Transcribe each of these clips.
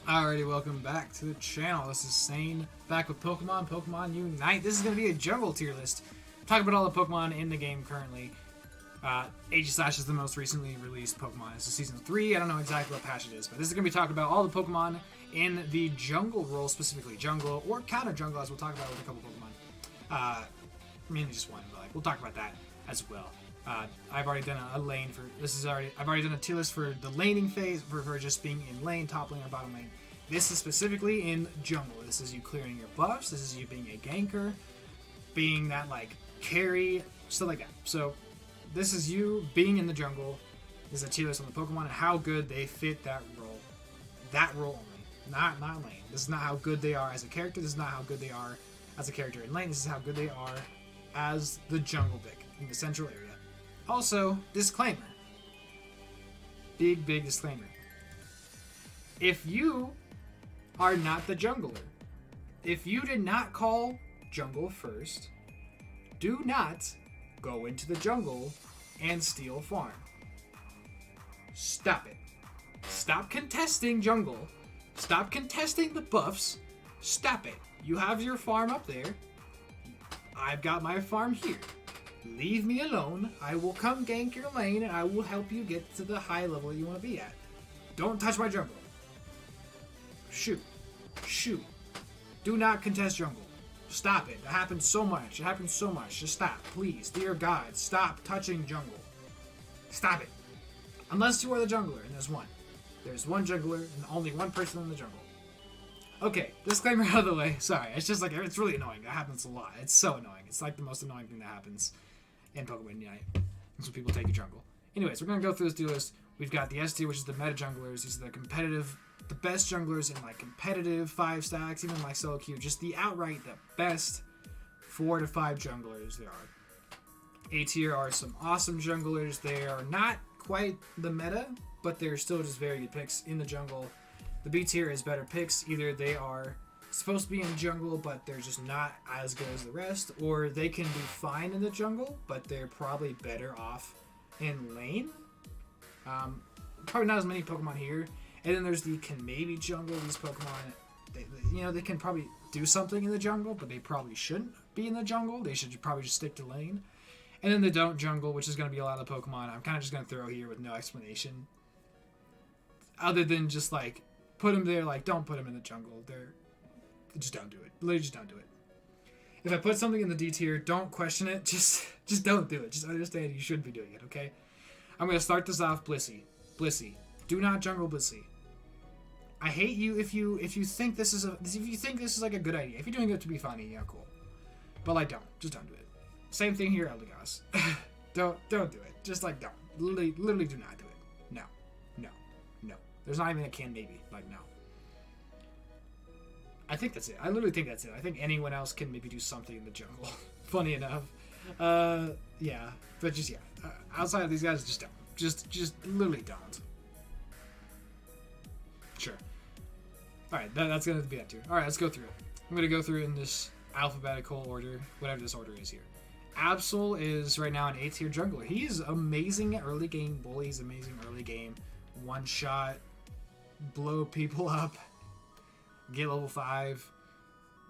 Alrighty, welcome back to the channel. This is Sane, back with Pokemon Unite. This is going to be a jungle tier list. Talk about all the Pokemon in the game currently. Aegislash is the most recently released Pokemon. This is Season 3. I don't know exactly what patch it is, but this is going to be talking about all the Pokemon in the jungle role, specifically jungle or counter jungle, as we'll talk about with a couple Pokemon. Mainly just one, but we'll talk about that as well. I've already done a lane for I've already done a tier list for the laning phase for just being in lane, top lane or bottom lane. This is specifically in jungle. This is you clearing your buffs. This is you being a ganker, being that carry, stuff like that. So this is you being in the jungle. This is a tier list on the Pokemon and how good they fit that role. That role only, not lane. This is not how good they are as a character. This is not how good they are as a character in lane. This is how good they are as the jungle pick in the central area. Also, disclaimer. Big disclaimer. If you are not the jungler, if you did not call jungle first, do not go into the jungle and steal farm. Stop it. Stop contesting jungle. Stop contesting the buffs. Stop it. You have your farm up there. I've got my farm here. Leave me alone. I will come gank your lane and I will help you get to the high level you want to be at. Don't touch my jungle. Shoot. Do not contest jungle. Stop it. It happens so much. Just stop. Please. Dear God, stop touching jungle. Stop it. Unless you are the jungler, and there's one. There's one jungler and only one person in the jungle. Okay, disclaimer out of the way. Sorry, it's just it's really annoying. That happens a lot. It's so annoying. It's the most annoying thing that happens in Pokemon Unite. That's when people take your jungle. Anyways, we're going to go through this tier list. We've got the S tier, which is the meta junglers. These are the best junglers in competitive 5 stacks, even solo queue. Just the outright the best 4 to 5 junglers there are. A tier are some awesome junglers. They are not quite the meta, but they're still just very good picks in the jungle. The B tier is better picks. Either they are supposed to be in jungle, but they're just not as good as the rest, or they can be fine in the jungle, but they're probably better off in lane. Probably not as many Pokemon here. And then there's the can maybe jungle. These Pokemon, they can probably do something in the jungle, but they probably shouldn't be in the jungle. They should probably just stick to lane. And then the don't jungle, which is going to be a lot of the Pokemon I'm kind of just going to throw here with no explanation. Other than just put them there, don't put them in the jungle. Just don't do it. Literally just don't do it. If I put something in the D tier, don't question it. Just don't do it. Just understand you shouldn't be doing it, okay? I'm going to start this off Blissey. Do not jungle Blissey. I hate you if you think this is a good idea. If you're doing it to be funny, yeah, cool. But just don't do it. Same thing here, Eldegoss. don't do it. Just don't. Literally do not do it. No. There's not even a can maybe. No. I think that's it. I literally think that's it. I think anyone else can maybe do something in the jungle. Funny enough. Yeah. But just, yeah. Outside of these guys, just don't. Just literally don't. Sure. Alright, that's going to be that tier. Alright, let's go through it. I'm going to go through in this alphabetical order, whatever this order is here. Absol is right now an A tier jungler. He is amazing early game bully. He's amazing early game. One shot, blow people up, get level 5,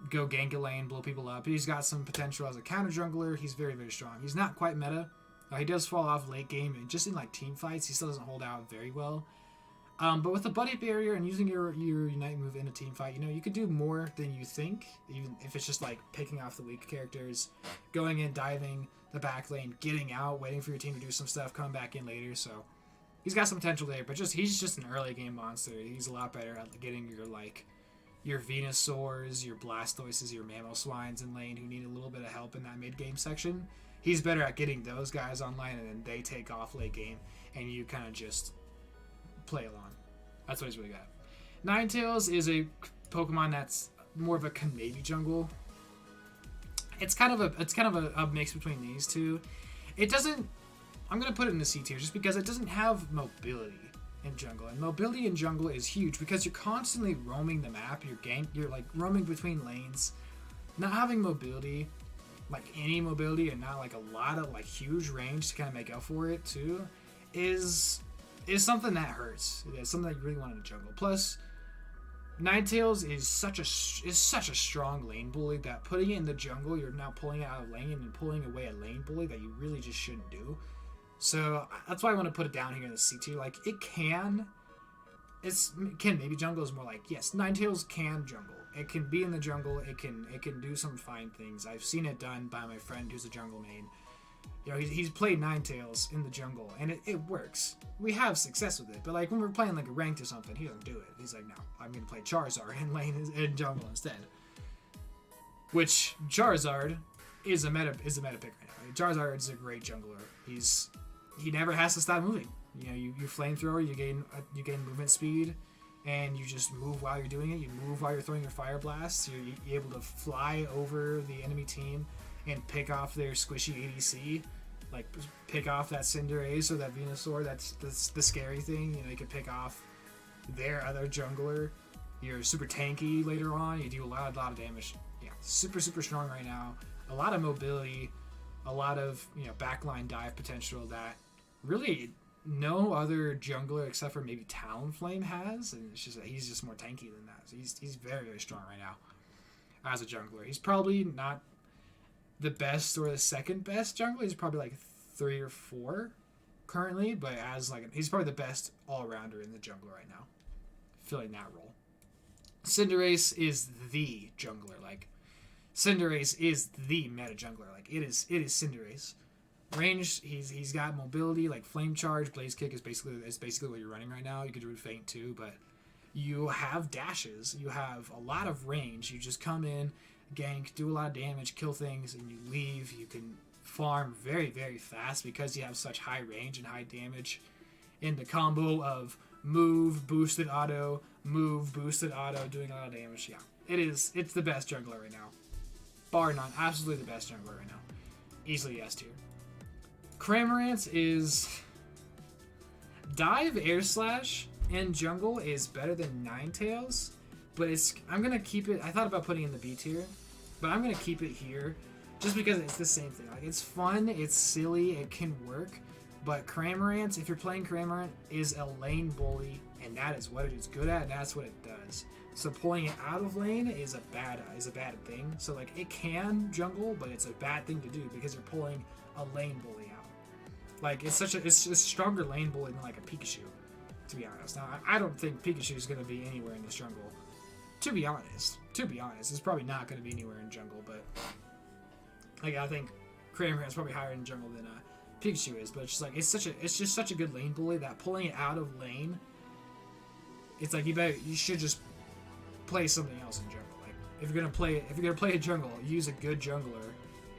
go gank a lane, blow people up. He's got some potential as a counter jungler. He's very strong. He's not quite meta. He does fall off late game, and just in team fights, he still doesn't hold out very well. But with the buddy barrier and using your Unite move in a team fight, you could do more than you think, even if it's just picking off the weak characters, going in, diving the back lane, getting out, waiting for your team to do some stuff, coming back in later. So he's got some potential there, but he's just an early game monster. He's a lot better at getting your Venusaurs, your Blastoises, your Mamoswines in lane who need a little bit of help in that mid game section. He's better at getting those guys online, and then they take off late game, and you kind of just play along. That's what he's really got. Ninetales is a Pokemon that's more of a can maybe jungle. It's kind of a mix between these two. It doesn't. I'm gonna put it in the C tier just because it doesn't have mobility in jungle, and mobility in jungle is huge because you're constantly roaming the map. You're roaming between lanes. Not having mobility, any mobility, and not a lot of huge range to kind of make up for it too, is something that hurts. It's something that you really want in the jungle. Plus, Ninetales is such a strong lane bully that putting it in the jungle, you're now pulling it out of lane and pulling away a lane bully that you really just shouldn't do. So that's why I want to put it down here in the C tier. Like it can maybe jungle is more like, yes, Ninetales can jungle. It can be in the jungle. It can do some fine things. I've seen it done by my friend who's a jungle main. You know, he's played Ninetales in the jungle, and it works. We have success with it, but like when we're playing like a ranked or something, he doesn't do it. He's like, no, I'm gonna play Charizard in lane in jungle instead. Which Charizard is a meta pick right now. Charizard is a great jungler. He never has to stop moving. You know, you flamethrower, you gain movement speed, and you just move while you're doing it. You move while you're throwing your fire blasts. You're able to fly over the enemy team and pick off their squishy ADC, like pick off that Cinderace or that Venusaur. That's the scary thing. You know, you can pick off their other jungler. You're super tanky later on. You do a lot of damage. Yeah, super strong right now. A lot of mobility, a lot of backline dive potential that really no other jungler except for maybe Talonflame has, and it's just that he's just more tanky than that. So he's very strong right now as a jungler. He's probably not the best or the second best jungler. He's probably like 3 or 4 currently, but he's probably the best all-rounder in the jungle right now, filling that role. Cinderace is the jungler. Like Cinderace is the meta jungler. Like it is Cinderace. Range, he's got mobility, like Flame Charge, Blaze Kick is basically what you're running right now. You could do Feint too, but you have dashes. You have a lot of range. You just come in, gank, do a lot of damage, kill things, and you leave. You can farm very fast because you have such high range and high damage. In the combo of move, boosted auto, doing a lot of damage. Yeah, it's the best jungler right now. Bar none, absolutely the best jungler right now. Easily S tier. Cramorant is Dive, Air Slash, and Jungle is better than Ninetales, but I'm gonna keep it. I thought about putting it in the B tier, but I'm gonna keep it here just because it's the same thing. Like it's fun, it's silly, it can work, but Cramorant, if you're playing Cramorant, is a lane bully, and that is what it is good at, and that's what it does. So pulling it out of lane is a bad thing. So like it can jungle, but it's a bad thing to do because you're pulling a lane bully out. Like it's a stronger lane bully than like a Pikachu, to be honest. Now I don't think Pikachu is going to be anywhere in this jungle. To be honest, it's probably not going to be anywhere in jungle. But like I think Cramorant is probably higher in jungle than Pikachu is. But it's just like it's just such a good lane bully that pulling it out of lane, it's like you should just play something else in jungle. Like if you're gonna play a jungle, use a good jungler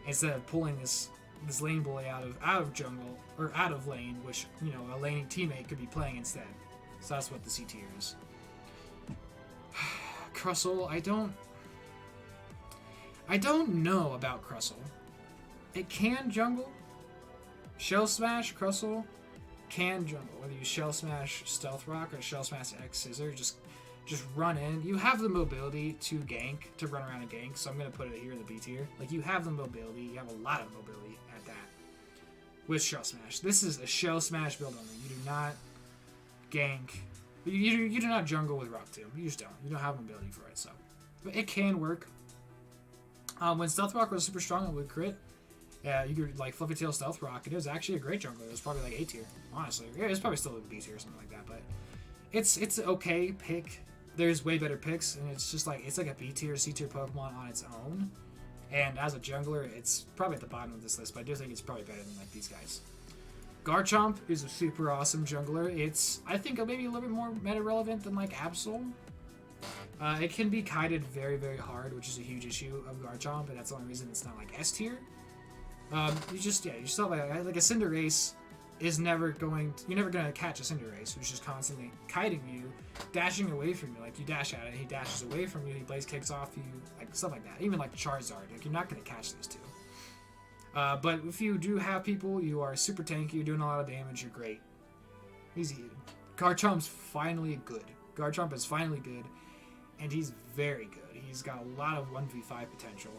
instead of pulling this lane bully out of jungle or out of lane, which a laning teammate could be playing instead. So that's what the C tier is. Crustle, I don't know about Crustle. It can jungle. Shell Smash Crustle can jungle. Whether you Shell Smash Stealth Rock or Shell Smash X Scissor, just run in. You have the mobility to gank, to run around and gank, so I'm going to put it here in the B tier. Like, you have the mobility. You have a lot of mobility at that with Shell Smash. This is a Shell Smash build only. You do not gank. You do not jungle with Rock Tomb. You just don't. You don't have mobility for it, so. But it can work. When Stealth Rock was super strong and would crit, yeah, you could, like, Fluffy Tail Stealth Rock. It was actually a great jungler. It was probably, like, A tier, honestly. Yeah, it's probably still a B tier or something like that, but it's an okay pick. There's way better picks, and it's like a B tier, C tier Pokemon on its own. And as a jungler, it's probably at the bottom of this list, but I do think it's probably better than like these guys. Garchomp is a super awesome jungler. It's, I think, maybe a little bit more meta relevant than like Absol. It can be kited very hard, which is a huge issue of Garchomp, and that's the only reason it's not like S tier. You still like a Cinderace is you're never gonna catch a Cinderace who's just constantly kiting you, dashing away from you. Like you dash at it, he dashes away from you, he blaze kicks off you, like stuff like that. Even like Charizard, like you're not gonna catch these two. But if you do have people, you are super tanky, you're doing a lot of damage, you're great. Easy. Garchomp's finally good. Garchomp is finally good, and he's very good. He's got a lot of 1v5 potential,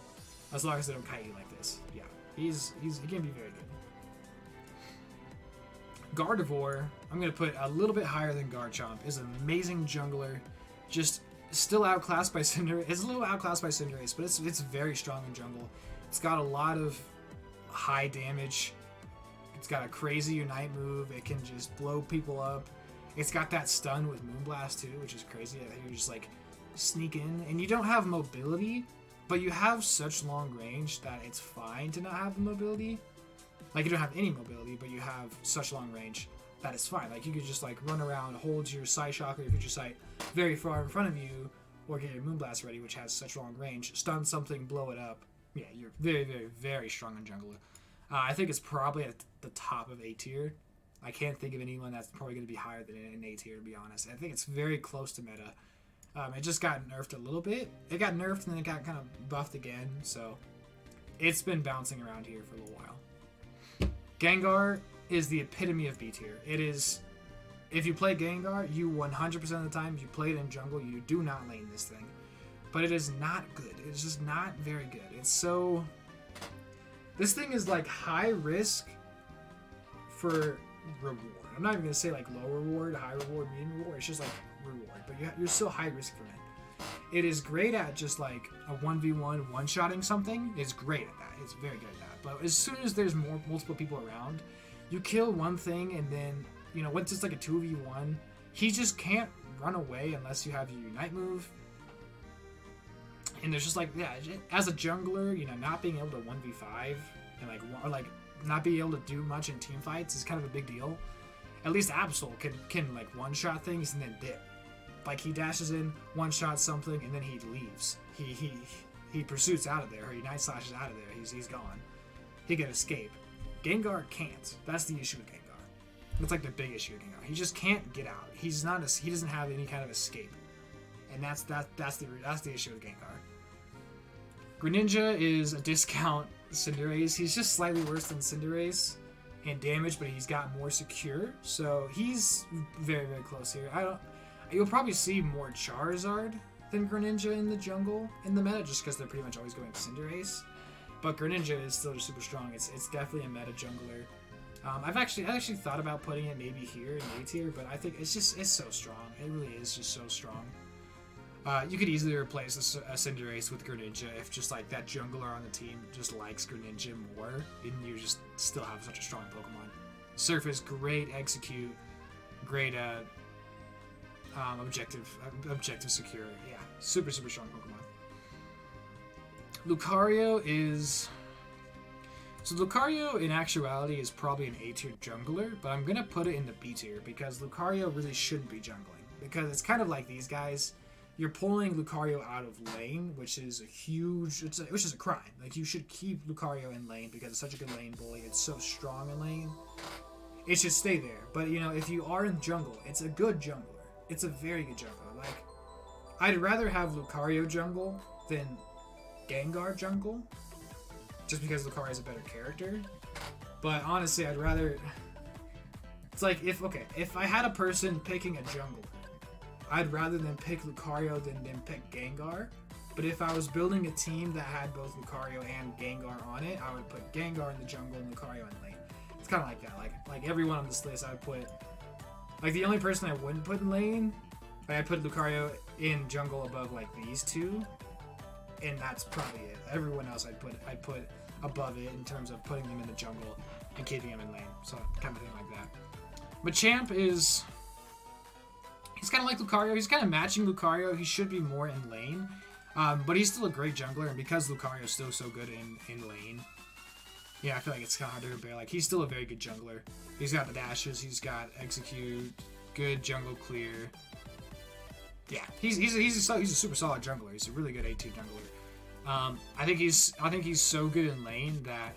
as long as they don't kite you like this. Yeah, he can be very good. Gardevoir, I'm going to put a little bit higher than Garchomp, is an amazing jungler. Just still outclassed by Cinderace. It's a little outclassed by Cinderace, but it's very strong in jungle. It's got a lot of high damage. It's got a crazy Unite move. It can just blow people up. It's got that stun with Moonblast too, which is crazy. You just like sneak in, and you don't have mobility, but you have such long range that it's fine to not have the mobility. Like, you don't have any mobility, but you have such long range that it's fine. Like, you could just like run around, hold your Psyshock or your Future Sight very far in front of you, or get your Moonblast ready, which has such long range. Stun something, blow it up. Yeah, you're very, very, very strong in jungle. I think it's probably at the top of A tier. I can't think of anyone that's probably going to be higher than an A tier, to be honest. I think it's very close to meta. It just got nerfed a little bit. It got nerfed and then it got kind of buffed again, so it's been bouncing around here for a little while. Gengar is the epitome of B tier. It is, if you play Gengar, you 100% of the time, you play it in jungle, you do not lane this thing. But it is not good. It's just not very good. It's so... This thing is like high risk for reward. I'm not even going to say like low reward, high reward, medium reward. It's just like reward. But you're still high risk from it. It is great at just like a 1v1 one-shotting something. It's great at that. It's very good at that. But as soon as there's multiple people around, you kill one thing and then, you know, once it's like a 2v1, he just can't run away unless you have your Unite move. And there's just like, yeah, as a jungler, you know, not being able to 1v5 and like not being able to do much in team fights is kind of a big deal. At least Absol can like one-shot things and then dip. Like, he dashes in, one-shot something, and then he leaves. He pursues out of there, or he Night Slashes out of there. He's gone. He can escape. Gengar can't. That's the issue with Gengar. That's like the big issue with Gengar. He just can't get out. He doesn't have any kind of escape, and that's the issue with Gengar. Greninja is a discount Cinderace. He's just slightly worse than Cinderace in damage, but he's got more secure, so he's very, very close here. You'll probably see more Charizard than Greninja in the jungle in the meta, just because they're pretty much always going Cinderace. But Greninja is still just super strong. It's definitely a meta jungler. I actually thought about putting it maybe here in A tier, but I think it's so strong. It really is just so strong. You could easily replace a Cinderace with Greninja if just like that jungler on the team just likes Greninja more, and you just still have such a strong Pokemon. Surface, great execute, great objective secure. Yeah, super, super strong Pokemon. Lucario is... So Lucario, in actuality, is probably an A tier jungler, but I'm going to put it in the B tier because Lucario really shouldn't be jungling. Because it's kind of like these guys. You're pulling Lucario out of lane, which is which is a crime. Like, you should keep Lucario in lane because it's such a good lane bully. It's so strong in lane. It should stay there. But, you know, if you are in jungle, it's a good jungler. It's a very good jungler. Like, I'd rather have Lucario jungle than Gengar jungle, just because Lucario is a better character. But honestly, I'd rather... It's like, if I had a person picking a jungle, I'd rather than pick Lucario than pick Gengar. But if I was building a team that had both Lucario and Gengar on it, I would put Gengar in the jungle and Lucario in lane. It's kind of like that. Like everyone on this list, I would put... Like, the only person I wouldn't put in lane, I'd put Lucario in jungle above, like, these two. And that's probably it. Everyone else I'd put above it in terms of putting them in the jungle and keeping them in lane. So, kind of thing like that. Machamp is... He's kind of like Lucario. He's kind of matching Lucario. He should be more in lane. But he's still a great jungler. And because Lucario's still so good in lane, yeah, I feel like it's kind of hard to compare. Like, he's still a very good jungler. He's got the dashes. He's got execute. Good jungle clear. Yeah, he's a super solid jungler. He's a really good A2 jungler. I think he's so good in lane that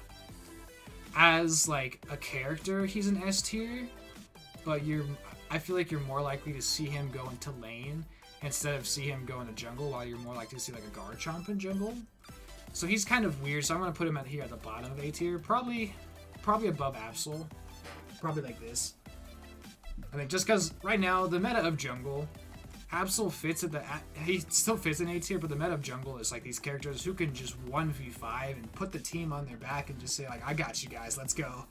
as like a character, he's an S tier. But I feel like you're more likely to see him go into lane instead of see him go into jungle, while you're more likely to see like a Garchomp in jungle. So he's kind of weird. So I'm gonna put him here at the bottom of A tier, probably above Absol, probably like this. I think just because right now the meta of jungle, Absol fits he still fits in A tier, but the meta of jungle is like these characters who can just 1v5 and put the team on their back and just say like, I got you guys, let's go.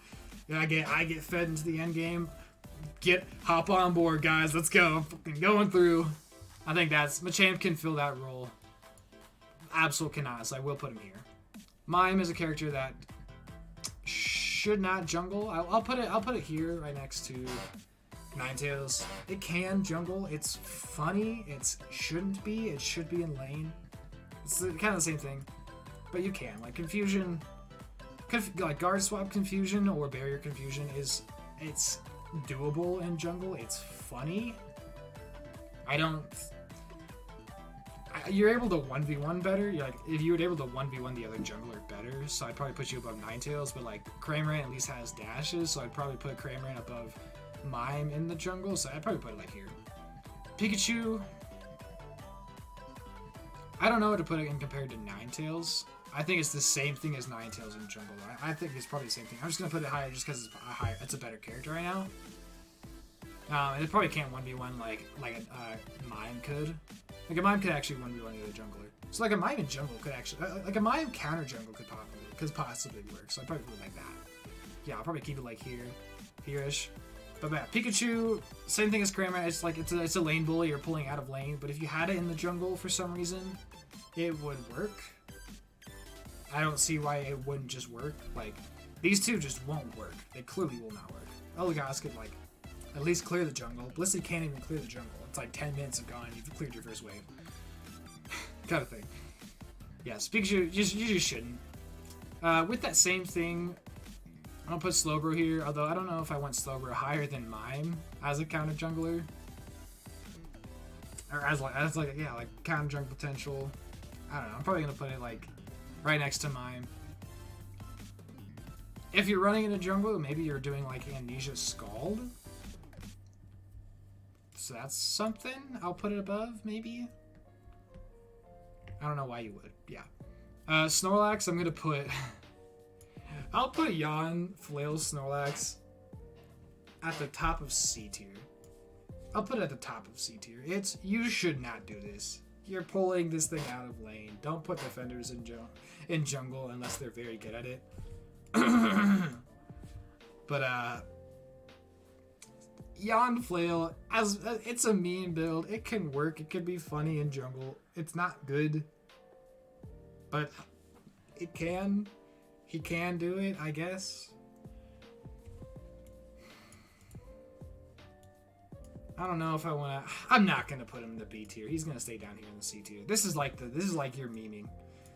And I get fed into the end game. Hop on board, guys. Let's go. I'm fucking going through. I think Machamp can fill that role. Absol cannot, so I will put him here. Mime is a character that should not jungle. I'll put it here right next to Ninetales. It can jungle. It's funny. It shouldn't be. It should be in lane. It's kind of the same thing, but you can like confusion, like guard swap confusion or barrier confusion it's doable in jungle. It's funny. You're able to 1v1 better. You're like, if you were able to 1v1 the other jungler better, so I'd probably put you above Ninetales, but like Cramorant at least has dashes, so I'd probably put Cramorant above Mime in the jungle, so I'd probably put it like here. Pikachu, I don't know what to put it in compared to Ninetales. I think it's the same thing as Ninetales in jungle. I think it's probably the same thing. I'm just gonna put it higher just because it's a better character right now. And it probably can't 1v1 like a Mime could. Like a Mime could actually 1v1 the other jungler. So like a Mime in jungle could actually, like a Mime counter jungle could possibly work. So I'd probably put it like that. Yeah, I'll probably keep it like here-ish. But yeah, Pikachu, same thing as Cramorant. It's like it's a lane bully. You're pulling out of lane. But if you had it in the jungle for some reason, it would work. I don't see why it wouldn't just work. Like these two just won't work. They clearly will not work. Eldegoss could like at least clear the jungle. Blissey can't even clear the jungle. It's like 10 minutes have gone. You've cleared your first wave. Kind of thing. Yes, Pikachu, you just shouldn't. With that same thing, I'm gonna put Slowbro here. Although I don't know if I want Slowbro higher than Mime as a counter jungler, or as counter jungle potential. I don't know. I'm probably gonna put it like right next to Mime. If you're running in a jungle, maybe you're doing like Amnesia Scald. So that's something. I'll put it above, maybe. I don't know why you would. Yeah. Snorlax, I'm gonna put... I'll put Yawn, Flail, Snorlax at the top of C tier. I'll put it at the top of C tier. You should not do this. You're pulling this thing out of lane. Don't put defenders in jungle unless they're very good at it. But Yawn Flail, it's a meme build. It can work. It can be funny in jungle. It's not good, but it can. He can do it, I guess. I don't know if I want to. I'm not gonna put him in the B tier. He's gonna stay down here in the C tier. This is like you're memeing.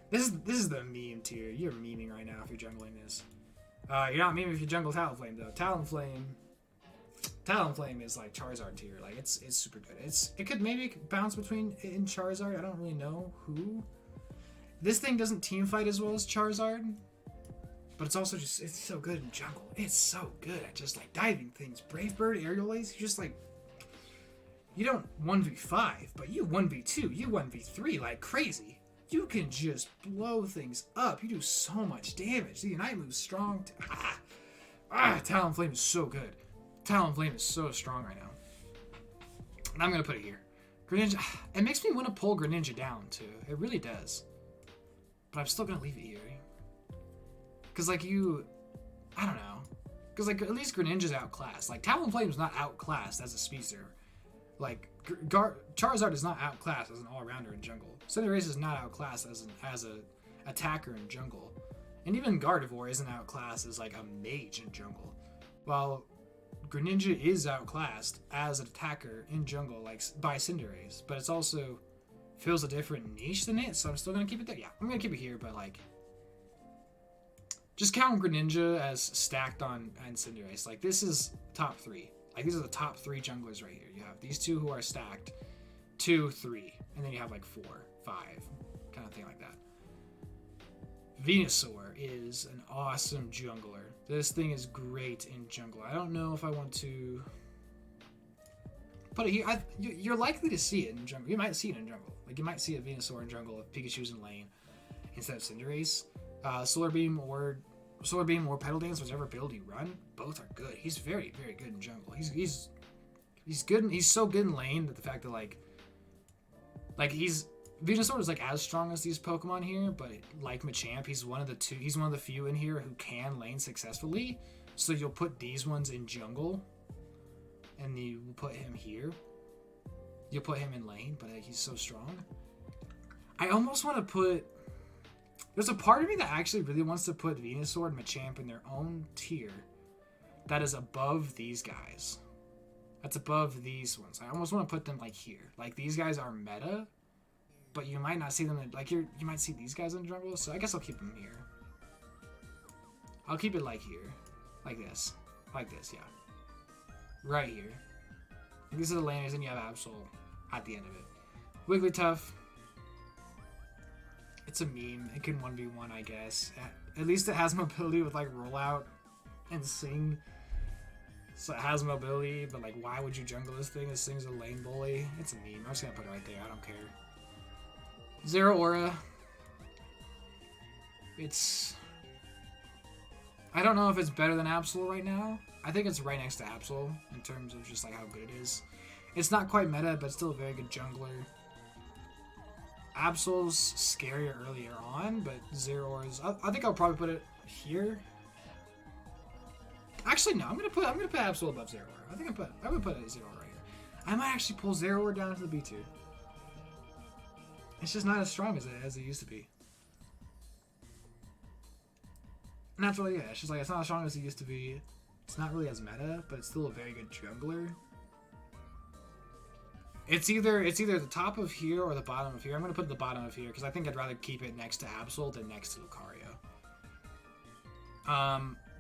This is the meme tier. You're memeing right now if you're jungling this. You're not memeing if you jungle Talonflame though. Talonflame is like Charizard tier. Like it's super good. It could maybe bounce between it and Charizard. I don't really know who. This thing doesn't team fight as well as Charizard, but it's also just it's so good in jungle. It's so good at just like diving things. Brave Bird, Aerial Ace. You just like you don't 1v5, but you 1v2, you 1v3 like crazy. You can just blow things up. You do so much damage. The Unite move's strong. Talonflame is so good. Talonflame is so strong right now. And I'm going to put it here. Greninja, it makes me want to pull Greninja down too. It really does. But I'm still going to leave it here. Because like I don't know. Because like at least Greninja's outclassed. Like Talonflame's not outclassed as a speedster. Like Charizard is not outclassed as an all-rounder in jungle. Cinderace is not outclassed as an attacker in jungle. And even Gardevoir isn't outclassed as like a mage in jungle. While Greninja is outclassed as an attacker in jungle, like by Cinderace, but it's also fills a different niche than it, so I'm still gonna keep it there. Yeah, I'm gonna keep it here, but like just count Greninja as stacked on Cinderace. Like this is top 3. Like these are the top 3 junglers right here. You have these two who are stacked, 2, 3, and then you have like 4, 5, kind of thing like that. Venusaur is an awesome jungler. This thing is great in jungle. I don't know if I want to put it here. You're likely to see it in jungle. You might see it in jungle. Like you might see a Venusaur in jungle if Pikachu's in lane instead of Cinderace. Solar Beam or Petal Dance, whichever build you run, both are good. He's very, very good in jungle. He's good. He's so good in lane that the fact that like Venusaur is like as strong as these Pokemon here, but like Machamp, he's one of the few in here who can lane successfully. So you'll put these ones in jungle, and you will put him here. you'll put him in lane, but he's so strong. I almost want to put... There's a part of me that actually really wants to put Venusaur and Machamp in their own tier that is above these guys. That's above these ones. I almost want to put them like here. Like these guys are meta, but you might not see them in, like you might see these guys in the jungle. So I guess I'll keep them here. I'll keep it like here, like this, yeah, right here. And these are the laners, and you have Absol at the end of it. Wigglytuff. It's a meme. It can 1v1, I guess. At least it has mobility with like rollout and sing. So it has mobility, but like, why would you jungle this thing? This thing's a lane bully. It's a meme. I'm just gonna put it right there. I don't care. Zero Aura. It's... I don't know if it's better than Absol right now. I think it's right next to Absol in terms of just like how good it is. It's not quite meta, but still a very good jungler. Absol's scarier earlier on, but Zero Aura's... I think I'll probably put it here. Actually, no. I'm gonna put Absol above Zero Aura. I think I'm gonna put Zero Aura right here. I might actually pull Zero Aura down to the B2. It's just not as strong as it used to be. Naturally, yeah, it's just like it's not as strong as it used to be. It's not really as meta, but it's still a very good jungler. It's either the top of here or the bottom of here. I'm gonna put the bottom of here because I think I'd rather keep it next to Absol than next to Lucario.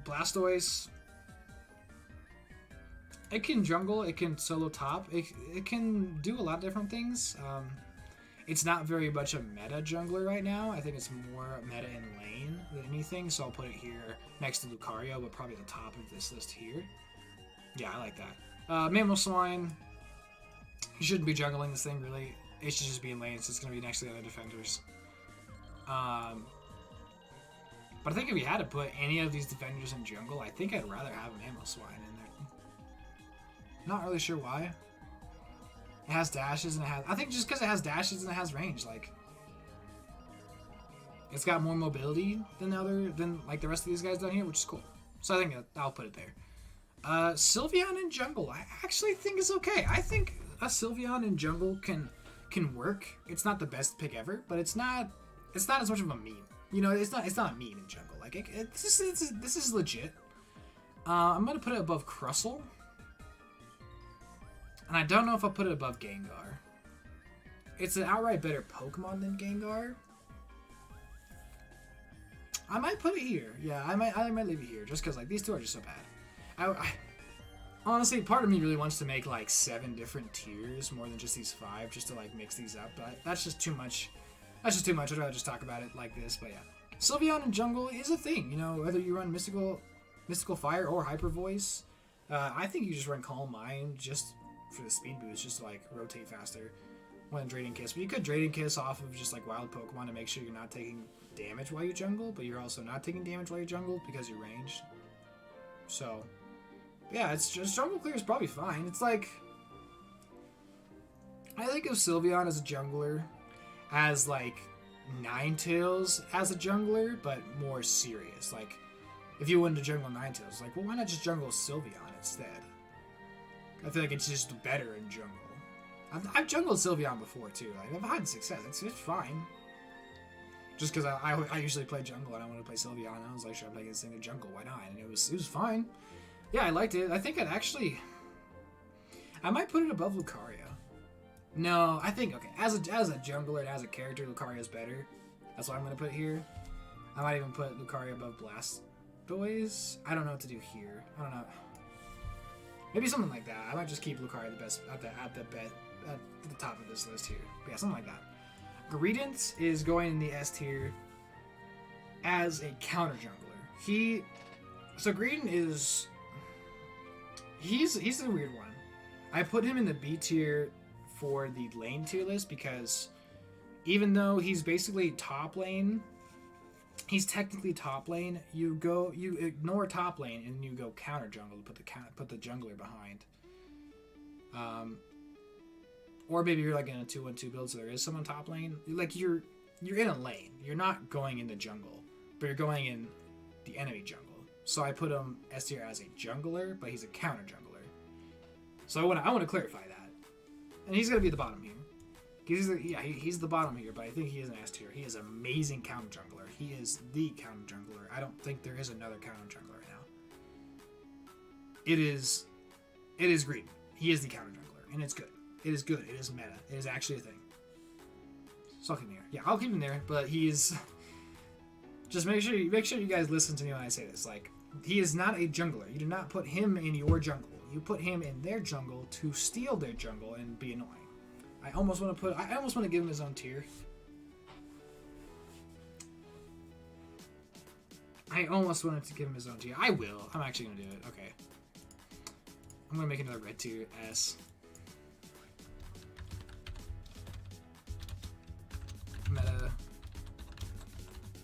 Blastoise. It can jungle. It can solo top. It can do a lot of different things. It's not very much a meta jungler right now. I think it's more meta in lane than anything, so I'll put it here next to Lucario, but probably at the top of this list here. Yeah, I like that. Mammal Swine. You shouldn't be jungling this thing, really. It should just be in lane, so it's going to be next to the other defenders. But I think if you had to put any of these defenders in jungle, I think I'd rather have a Mammal Swine in there. Not really sure why. It has dashes and it has... I think just because it has dashes and it has range, like... It's got more mobility than the rest of these guys down here, which is cool. So I think I'll put it there. Sylveon in jungle, I actually think is okay. I think a Sylveon in jungle can work. It's not the best pick ever, but it's not as much of a meme. You know, it's not a meme in jungle. Like this is legit. I'm gonna put it above Crustle. And I don't know if I'll put it above Gengar. It's an outright better Pokemon than Gengar. I might put it here. Yeah, I might leave it here just because like these two are just so bad. I honestly, part of me really wants to make like 7 different tiers more than just these 5, just to like mix these up. But that's just too much. That's just too much. I'd rather just talk about it like this. But yeah, Sylveon in jungle is a thing. You know, whether you run Mystical Fire or Hyper Voice, I think you just run Calm Mind just for the speed boost, just to like rotate faster when Draining Kiss. But you could Draining Kiss off of just like wild Pokemon to make sure you're not taking damage while you jungle, but you're also not taking damage while you jungle because you're ranged. So yeah, it's just jungle clear is probably fine. It's like, I think of Sylveon as a jungler as like Ninetales as a jungler, but more serious. Like if you wanted to jungle Ninetales, like, well, why not just jungle Sylveon instead? I feel like it's just better in jungle. I've jungled Sylveon before too. Like, I've had success. It's fine. Just because I usually play jungle and I want to play Sylveon, and I was like, should I play this thing in jungle? Why not? And it was fine. Yeah, I liked it. I think I might put it above Lucario. No, I think okay. As a jungler and as a character, Lucario's better. That's why I'm gonna put it here. I might even put Lucario above Blastoise. I don't know what to do here. I don't know. Maybe something like that. I might just keep Lucario the best at the top of this list here. But yeah, something like that. Greedent is going in the S tier as a counter jungler. So Greedent is he's a weird one. I put him in the B tier for the lane tier list because even though he's basically top lane, he's technically top lane. You ignore top lane and you go counter jungle to put the jungler behind. Or maybe you're like in a 2-1-2 build, so there is someone top lane. Like you're in a lane. You're not going in the jungle, but you're going in the enemy jungle. So I put him S tier as a jungler, but he's a counter jungler. So I want to clarify that. And he's going to be the bottom here. He's the bottom here, but I think he is an S tier. He is amazing counter jungler. He is the counter jungler. I don't think there is another counter jungler right now. It is Green. He is the counter jungler, and it's good. It is good. It is meta. It is actually a thing. So I'll keep him there. Yeah, I'll keep him there, but he is... Just make sure you guys listen to me when I say this. Like, he is not a jungler. You do not put him in your jungle. You put him in their jungle to steal their jungle and be annoying. I almost want to give him his own tier. I almost wanted to give him his own tier. I will. I'm actually going to do it. Okay. I'm going to make another red tier, S. Meta.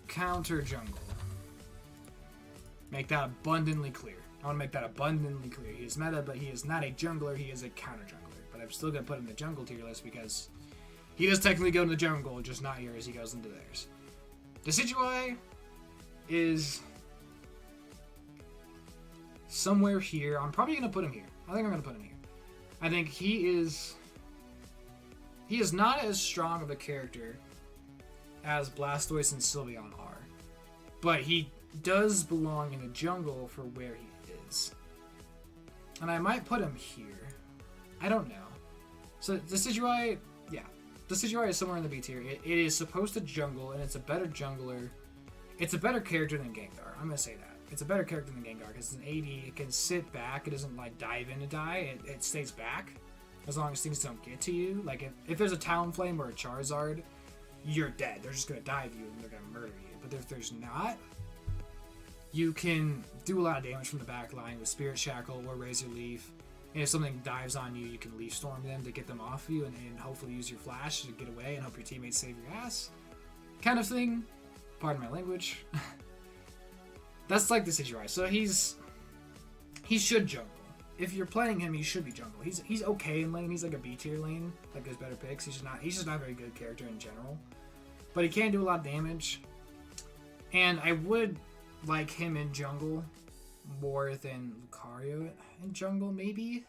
Counter jungle. Make that abundantly clear. I want to make that abundantly clear. He is meta, but he is not a jungler. He is a counter jungler. But I'm still going to put him in the jungle tier list because he does technically go in the jungle, just not yours. He goes into theirs. Decidueye is somewhere here. I'm probably going to put him here. I think I'm going to put him here. I think he is not as strong of a character as Blastoise and Sylveon are. But he does belong in the jungle for where he is. And I might put him here. I don't know. So Decidueye, yeah. Decidueye is somewhere in the B tier. It is supposed to jungle, and it's a better jungler. It's a better character than Gengar. I'm going to say that. It's a better character than Gengar because it's an AD. It can sit back. It doesn't like dive in and die. It stays back as long as things don't get to you. Like if there's a Talonflame or a Charizard, you're dead. They're just going to dive you and they're going to murder you. But if there's not, you can do a lot of damage from the back line with Spirit Shackle or Razor Leaf. And if something dives on you, you can Leaf Storm them to get them off you and hopefully use your Flash to get away and hope your teammates save your ass. Kind of thing. Pardon my language. That's like the Decidueye. So he should jungle. If you're playing him, he should be jungle. He's okay in lane. He's like a B tier lane. Like there's better picks. He's just not a very good character in general. But he can do a lot of damage. And I would like him in jungle more than Lucario in jungle, maybe.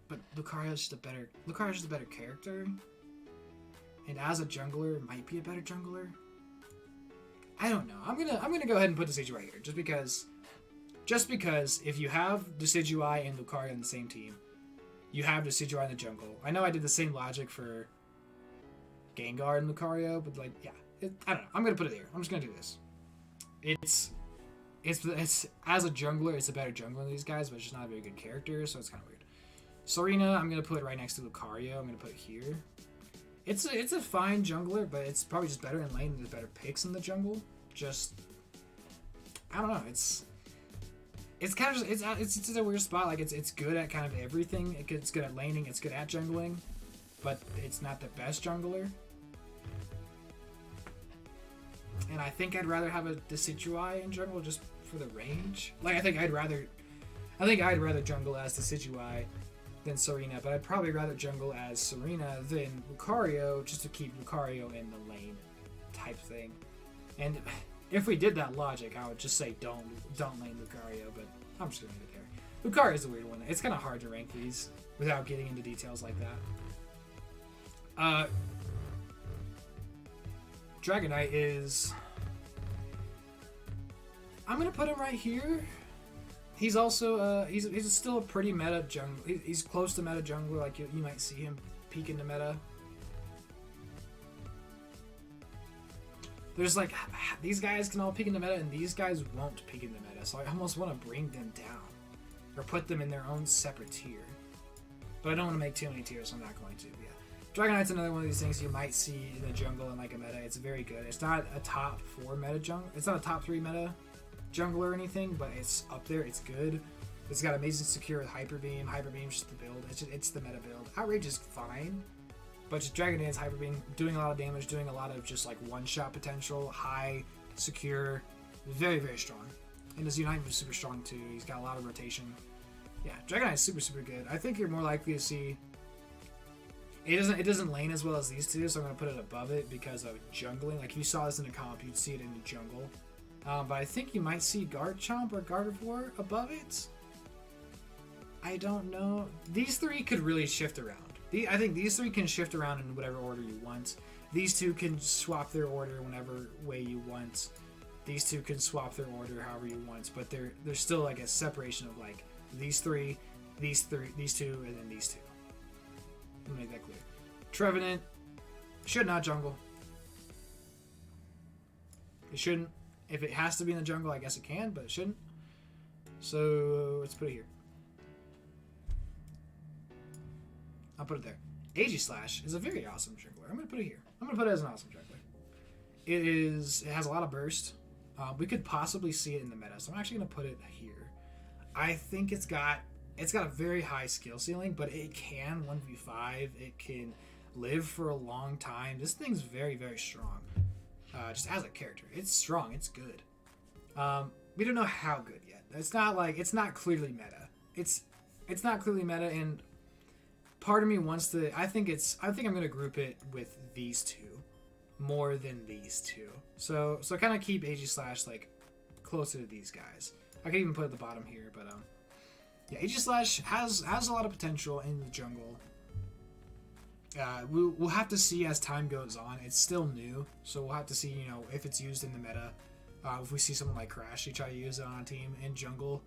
But Lucario's just a better character. And as a jungler, might be a better jungler. I don't know. I'm gonna go ahead and put Decidueye here, just because if you have Decidueye and Lucario on the same team, you have Decidueye in the jungle. I know I did the same logic for Gengar and Lucario, but like, yeah, I don't know. I'm gonna put it there. I'm just gonna do this. It's as a jungler, it's a better jungler than these guys, but it's just not a very good character, so it's kind of weird. Serena, I'm gonna put right next to Lucario. I'm gonna put it here. It's a fine jungler, but it's probably just better in lane. There's better picks in the jungle. Just I don't know. It's kind of it's a weird spot. Like it's good at kind of everything. It's good at laning. It's good at jungling, but it's not the best jungler. And I think I'd rather have a Decidueye in jungle just for the range. Like I think I'd rather jungle as Decidueye than Serena, but I'd probably rather jungle as Serena than Lucario just to keep Lucario in the lane type thing. And if we did that logic, I would just say don't lane Lucario, but I'm just gonna leave it there. Lucario is a weird one. It's kind of hard to rank these without getting into details like that. Dragonite is... I'm gonna put him right here. He's also he's still a pretty meta jungler. He's close to meta jungler. Like you might see him peek into meta. There's like these guys can all peek into meta, and these guys won't peek into meta. So I almost want to bring them down or put them in their own separate tier. But I don't want to make too many tiers, so I'm not going to. But yeah, Dragonite's another one of these things you might see in the jungle in like a meta. It's very good. It's not a top 4 meta jungle. It's not a top 3 meta jungle or anything, but it's up there. It's good. It's got amazing secure with Hyper Beam. Hyper Beam's just the build. It's the meta build. Outrage is fine, but just Dragonite's Hyper Beam doing a lot of damage, doing a lot of just like one-shot potential, high, secure, very, very strong. And his Unite is super strong too. He's got a lot of rotation. Yeah, Dragonite's super, super good. I think you're more likely to see... It doesn't lane as well as these two, so I'm going to put it above it because of jungling. Like if you saw this in a comp, you'd see it in the jungle. But I think you might see Garchomp or Gardevoir above it. I don't know. These three could really shift around. I think these three can shift around in whatever order you want. These two can swap their order whenever way you want. These two can swap their order however you want. But there's still like a separation of like these three, these two, and then these two. Let me make that clear. Trevenant should not jungle. It shouldn't. If it has to be in the jungle, I guess it can, but it shouldn't. So let's put it here. I'll put it there. Aegislash is a very awesome jungler. I'm going to put it here. I'm going to put it as an awesome jungler. It has a lot of burst. We could possibly see it in the meta, so I'm actually going to put it here. I think it's got a very high skill ceiling, but it can 1v5. It can live for a long time. This thing's very, very strong. Just as a character. It's strong. It's good. We don't know how good yet. It's not clearly meta. It's not clearly meta, and part of me wants to. I think I'm gonna group it with these two more than these two. So kind of keep Aegislash like closer to these guys. I could even put it at the bottom here, but yeah, Aegislash has a lot of potential in the jungle. We'll have to see as time goes on. It's still new, so we'll have to see, if it's used in the meta. If we see someone like Crashy try to use it on a team in jungle,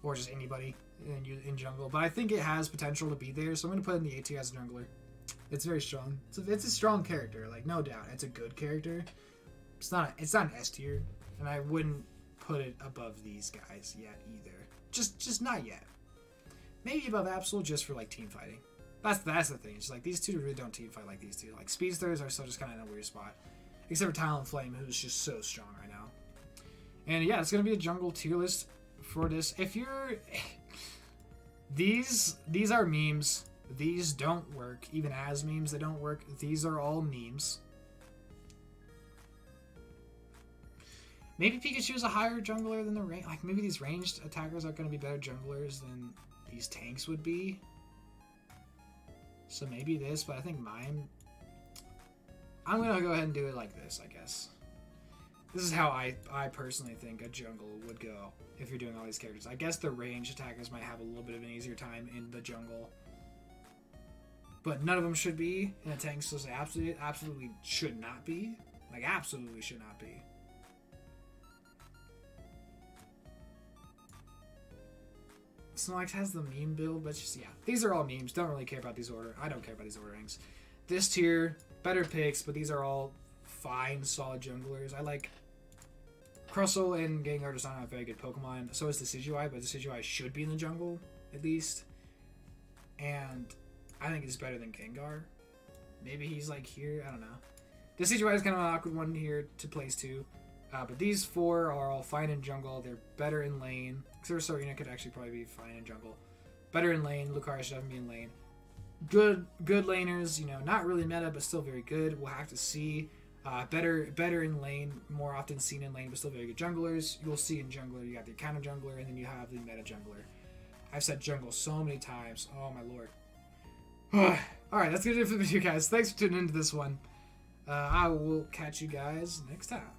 or just anybody in jungle. But I think it has potential to be there, so I'm going to put it in the A tier as a jungler. It's very strong. It's a strong character, like no doubt. It's a good character. It's not an S tier, and I wouldn't put it above these guys yet either. Just not yet. Maybe above Absol just for like team fighting. That's the thing. It's like these two really don't team fight like these two. Like speedsters are still just kind of in a weird spot, except for Talonflame, who's just so strong right now. And yeah, it's gonna be a jungle tier list for this. If you're these are memes. These don't work. Even as memes, they don't work. These are all memes. Maybe Pikachu is a higher jungler than the range. Like maybe these ranged attackers are going to be better junglers than these tanks would be. So maybe this, but I think Mime. I'm going to go ahead and do it like this, I guess. This is how I personally think a jungle would go if you're doing all these characters. I guess the ranged attackers might have a little bit of an easier time in the jungle. But none of them should be in a tank, so they absolutely should not be. Like, absolutely should not be. Snorlax has the meme build, but just, yeah. These are all memes. Don't really care about these order. I don't care about these orderings. This tier, better picks, but these are all fine, solid junglers. I like Crustle and Gengar just not a very good Pokemon. So is Decidueye, but Decidueye should be in the jungle, at least. And I think it's better than Gengar. Maybe he's like here. I don't know. Decidueye is kind of an awkward one here to place too. But these four are all fine in jungle. They're better in lane. Serena could actually probably be fine in jungle. Better in lane. Lucario should definitely be in lane. Good laners. Not really meta, but still very good. We'll have to see. Better in lane. More often seen in lane, but still very good junglers. You'll see in jungler, you got the counter jungler, and then you have the meta jungler. I've said jungle so many times. Oh my lord. Alright, that's gonna do it for the video, guys. Thanks for tuning into this one. I will catch you guys next time.